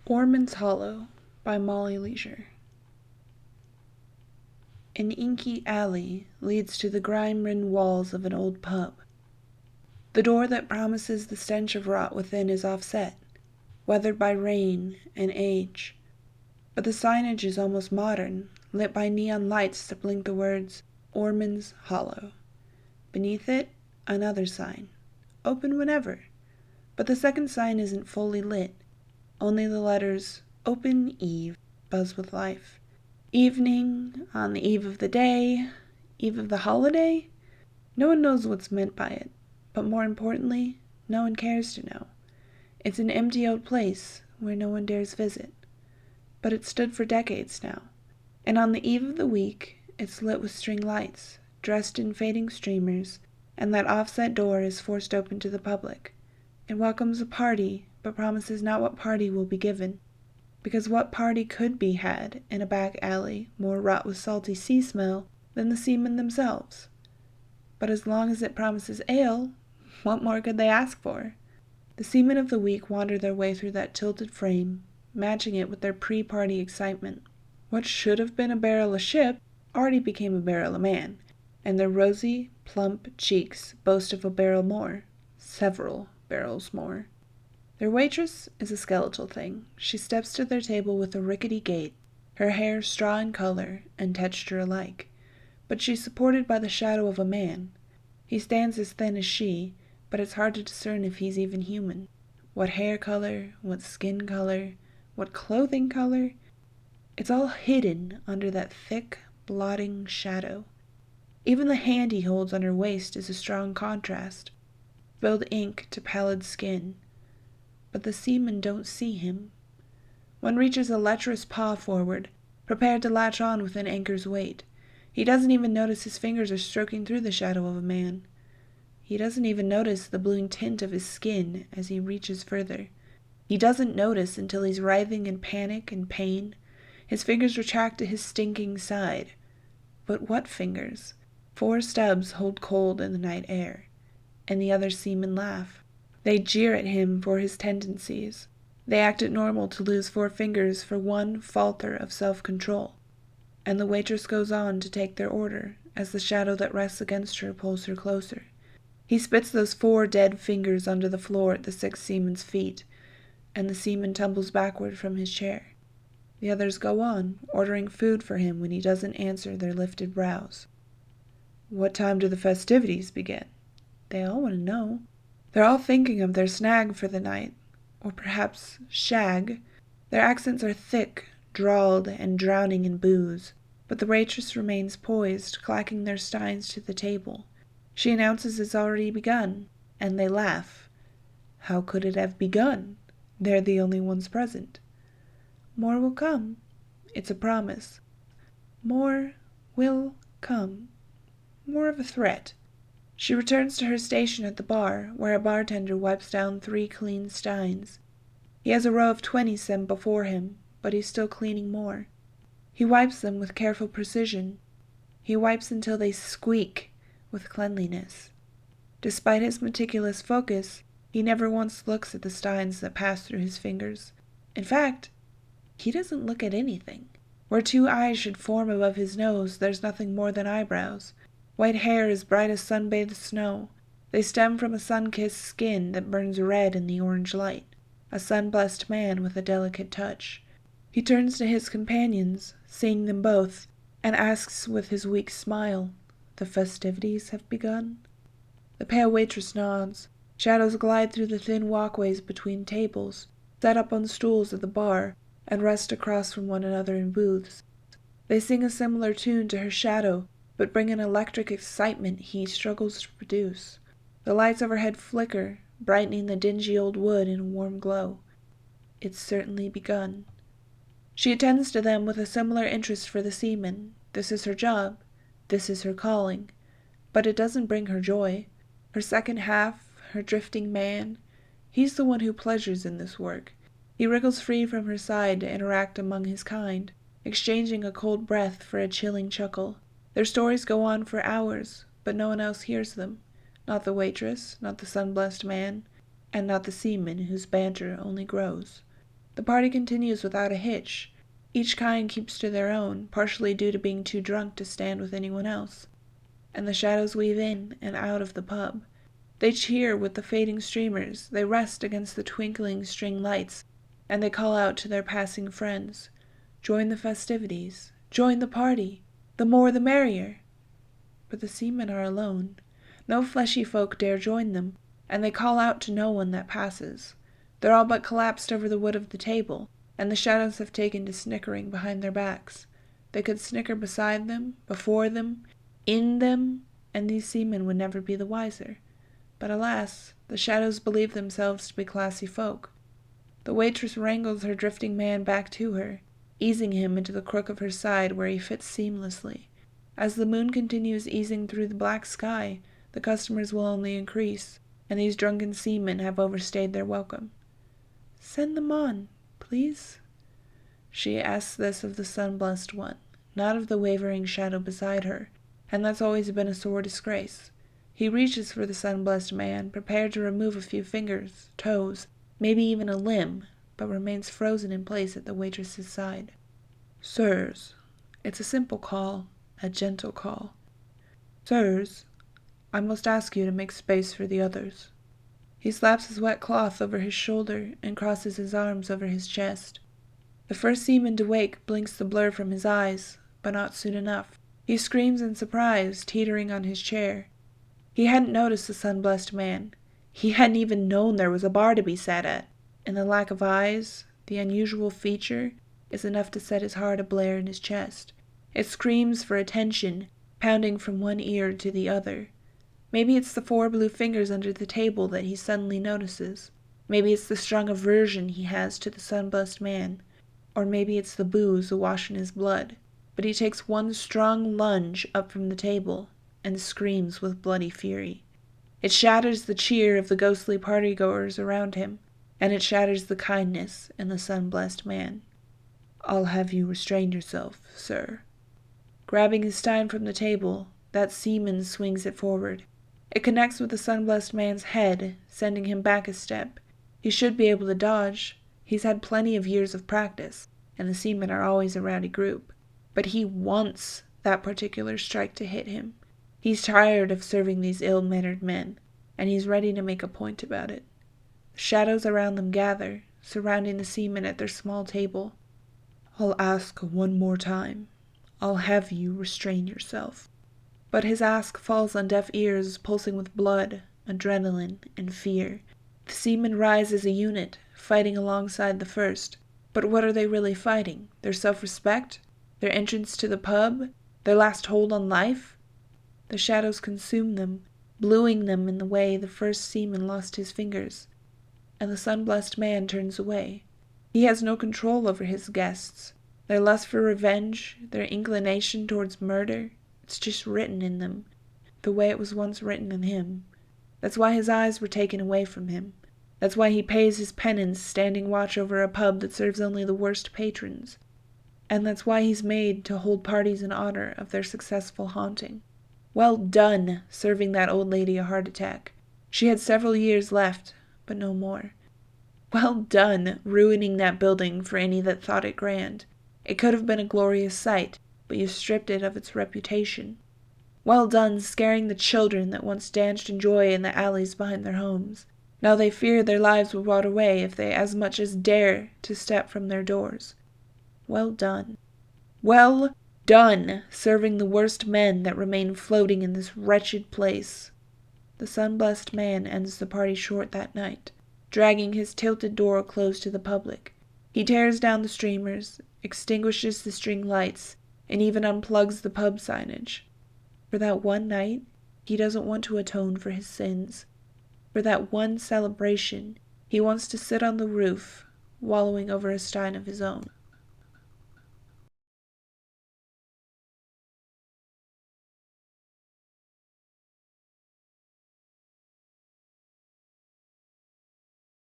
Oarmen's Hollow by Leasure. An inky alley leads to the grime-ridden walls of an old pub. The door that promises the stench of rot within is offset, weathered by rain and age. But the signage is almost modern, lit by neon lights that blink the words, Oarmen's Hollow. Beneath it, another sign, open whenever. But the second sign isn't fully lit. Only the letters, Open Eve, buzz with life. Evening, on the eve of the day, eve of the holiday? No one knows what's meant by it, but more importantly, no one cares to know. It's an empty old place where no one dares visit. But it's stood for decades now, and on the eve of the week, it's lit with string lights, dressed in fading streamers, and that offset door is forced open to the public. It welcomes a party, but promises not what party will be given, because what party could be had in a back alley more wrought with salty sea smell than the seamen themselves? But as long as it promises ale, what more could they ask for? The seamen of the week wander their way through that tilted frame, matching it with their pre-party excitement. What should have been a barrel a ship already became a barrel a man, and their rosy, plump cheeks boast of a barrel more, several barrels more. Their waitress is a skeletal thing. She steps to their table with a rickety gait, her hair straw in color and texture alike. But she's supported by the shadow of a man. He stands as thin as she, but it's hard to discern if he's even human. What hair color, what skin color, what clothing color? It's all hidden under that thick, blotting shadow. Even the hand he holds on her waist is a strong contrast. Spilled ink to pallid skin. But the seamen don't see him. One reaches a lecherous paw forward, prepared to latch on with an anchor's weight. He doesn't even notice his fingers are stroking through the shadow of a man. He doesn't even notice the bluing tint of his skin as he reaches further. He doesn't notice until he's writhing in panic and pain. His fingers retract to his stinking side. But what fingers? 4 stubs hold cold in the night air, and the other seamen laugh. They jeer at him for his tendencies. They act it normal to lose 4 fingers for one falter of self-control. And the waitress goes on to take their order, as the shadow that rests against her pulls her closer. He spits those 4 dead fingers onto the floor at the 6th seaman's feet, and the seaman tumbles backward from his chair. The others go on, ordering food for him when he doesn't answer their lifted brows. What time do the festivities begin? They all want to know. They're all thinking of their snag for the night, or perhaps shag. Their accents are thick, drawled, and drowning in booze, but the waitress remains poised, clacking their steins to the table. She announces it's already begun, and they laugh. How could it have begun? They're the only ones present. More will come. It's a promise. More will come. More of a threat. She returns to her station at the bar, where a bartender wipes down 3 clean steins. He has a row of 20 sem before him, but he's still cleaning more. He wipes them with careful precision. He wipes until they squeak with cleanliness. Despite his meticulous focus, he never once looks at the steins that pass through his fingers. In fact, he doesn't look at anything. Where 2 eyes should form above his nose, there's nothing more than eyebrows. White hair as bright as sun-bathed snow. They stem from a sun-kissed skin that burns red in the orange light. A sun-blessed man with a delicate touch. He turns to his companions, seeing them both, and asks with his weak smile, "The festivities have begun?" The pale waitress nods. Shadows glide through the thin walkways between tables, set up on stools at the bar, and rest across from one another in booths. They sing a similar tune to her shadow, but bring an electric excitement he struggles to produce. The lights overhead flicker, brightening the dingy old wood in a warm glow. It's certainly begun. She attends to them with a similar interest for the seamen. This is her job. This is her calling. But it doesn't bring her joy. Her second half, her drifting man, he's the one who pleasures in this work. He wriggles free from her side to interact among his kind, exchanging a cold breath for a chilling chuckle. Their stories go on for hours, but no one else hears them. Not the waitress, not the sun-blessed man, and not the seaman whose banter only grows. The party continues without a hitch. Each kind keeps to their own, partially due to being too drunk to stand with anyone else. And the shadows weave in and out of the pub. They cheer with the fading streamers, they rest against the twinkling string lights, and they call out to their passing friends, "Join the festivities, join the party, the more the merrier." But the seamen are alone. No fleshy folk dare join them, and they call out to no one that passes. They're all but collapsed over the wood of the table, and the shadows have taken to snickering behind their backs. They could snicker beside them, before them, in them, and these seamen would never be the wiser. But alas, the shadows believe themselves to be classy folk. The waitress wrangles her drifting man back to her, easing him into the crook of her side where he fits seamlessly. As the moon continues easing through the black sky, the customers will only increase, and these drunken seamen have overstayed their welcome. "Send them on, please." She asks this of the sun-blessed one, not of the wavering shadow beside her, and that's always been a sore disgrace. He reaches for the sun-blessed man, prepared to remove a few fingers, toes, maybe even a limb, but remains frozen in place at the waitress's side. "Sirs," it's a simple call, a gentle call. "Sirs, I must ask you to make space for the others." He slaps his wet cloth over his shoulder and crosses his arms over his chest. The first seaman to wake blinks the blur from his eyes, but not soon enough. He screams in surprise, teetering on his chair. He hadn't noticed the sun-blessed man. He hadn't even known there was a bar to be sat at, and the lack of eyes, the unusual feature, is enough to set his heart ablare in his chest. It screams for attention, pounding from one ear to the other. Maybe it's the 4 blue fingers under the table that he suddenly notices. Maybe it's the strong aversion he has to the sun-blessed man. Or maybe it's the booze awash in his blood. But he takes one strong lunge up from the table and screams with bloody fury. It shatters the cheer of the ghostly partygoers around him, and it shatters the kindness in the sun-blessed man. "I'll have you restrain yourself, sir." Grabbing his stein from the table, that seaman swings it forward. It connects with the sun-blessed man's head, sending him back a step. He should be able to dodge. He's had plenty of years of practice, and the seamen are always a rowdy group. But he wants that particular strike to hit him. He's tired of serving these ill-mannered men, and he's ready to make a point about it. The shadows around them gather, surrounding the seamen at their small table. "I'll ask one more time. I'll have you restrain yourself." But his ask falls on deaf ears pulsing with blood, adrenaline, and fear. The seamen rise as a unit, fighting alongside the first. But what are they really fighting? Their self-respect? Their entrance to the pub? Their last hold on life? The shadows consume them, bluing them in the way the first seaman lost his fingers. And the sun-blessed man turns away. He has no control over his guests. Their lust for revenge, their inclination towards murder, it's just written in them, the way it was once written in him. That's why his eyes were taken away from him. That's why he pays his penance standing watch over a pub that serves only the worst patrons. And that's why he's made to hold parties in honor of their successful haunting. Well done, serving that old lady a heart attack. She had several years left, but no more. Well done, ruining that building for any that thought it grand. It could have been a glorious sight, but you stripped it of its reputation. Well done, scaring the children that once danced in joy in the alleys behind their homes. Now they fear their lives will rot away if they as much as dare to step from their doors. Well done. Well done, serving the worst men that remain floating in this wretched place. The sun-blessed man ends the party short that night, dragging his tilted door closed to the public. He tears down the streamers, extinguishes the string lights, and even unplugs the pub signage. For that one night, he doesn't want to atone for his sins. For that one celebration, he wants to sit on the roof, wallowing over a stein of his own.